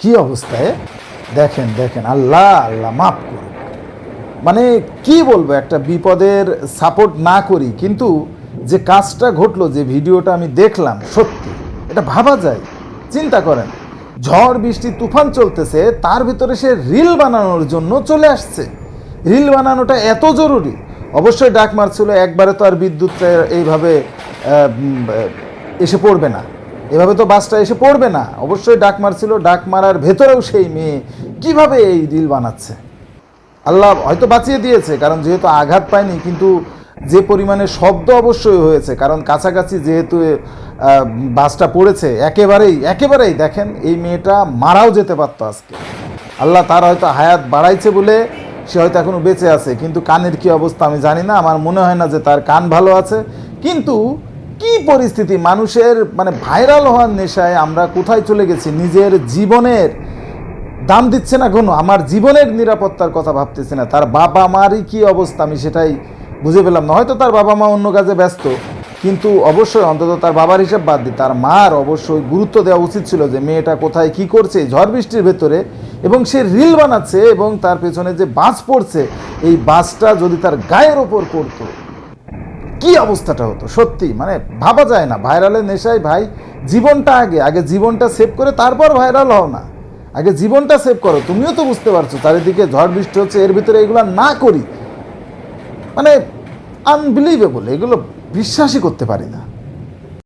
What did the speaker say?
কি অবস্থায় দেখেন দেখেন, আল্লাহ আল্লাহ মাফ করুন। মানে কি বলবো, একটা বিপদের সাপোর্ট না করি, কিন্তু যে কাজটা ঘটলো, যে ভিডিওটা আমি দেখলাম, সত্যি এটা ভাবা যায়। চিন্তা করেন, ঝড় বৃষ্টি তুফান চলতেছে, তার ভিতরে সে রিল বানানোর জন্য চলে আসছে। রিল বানানোটা এত জরুরি। অবশ্যই ডাক মারছিল, একবারে তো আর বিদ্যুৎটা এইভাবে এসে পড়বে না, এভাবে তো বাসটা এসে পড়বে না। অবশ্যই ডাক মারছিল, ডাক মারার ভেতরেও সেই মেয়ে কিভাবে এই রিল বানাচ্ছে। আল্লাহ হয়তো বাঁচিয়ে দিয়েছে, কারণ যেহেতু আঘাত পায়নি, কিন্তু যে পরিমাণে শব্দ অবশ্যই হয়েছে, কারণ কাছাকাছি যেহেতু বাসটা পড়েছে, একেবারেই দেখেন, এই মেয়েটা মারাও যেতে পারতো আজকে। আল্লাহ তার হয়তো হায়াত বাড়াইছে বলে সে হয়তো এখনও বেঁচে আছে, কিন্তু কানের কি অবস্থা আমি জানি না। আমার মনে হয় না যে তার কান ভালো আছে। কিন্তু কি পরিস্থিতি মানুষের, মানে ভাইরাল হওয়ার নেশায় আমরা কোথায় চলে গেছি। নিজের জীবনের দাম দিচ্ছে না কোনো, আমার জীবনের নিরাপত্তার কথা ভাবতেছে না। তার বাবা মারই কি অবস্থা আমি সেটাই বুঝে পেলাম না। হয়তো তার বাবা মা অন্য কাজে ব্যস্ত, কিন্তু অবশ্যই অন্তত তার বাবার হিসাব বাদ দিই, তার মার অবশ্যই গুরুত্ব দেওয়া উচিত ছিল যে মেয়েটা কোথায় কি করছে ঝড় বৃষ্টির ভেতরে, এবং সে রিল বানাচ্ছে, এবং তার পেছনে যে বাস পড়ছে, এই বাসটা যদি তার গায়ের ওপর পড়তো কি অবস্থাটা হতো। সত্যি মানে ভাবা যায় না। ভাইরালের নেশায় ভাই, জীবনটা আগে জীবনটা সেভ করে তারপর ভাইরাল হও না। আগে জীবনটা সেভ করো। তুমিও তো বুঝতে পারছো চারিদিকে ঝড় বৃষ্টি হচ্ছে, এর ভিতরে এগুলো না করি, মানে আনবিলিভেবল, এগুলো বিশ্বাসই করতে পারি না।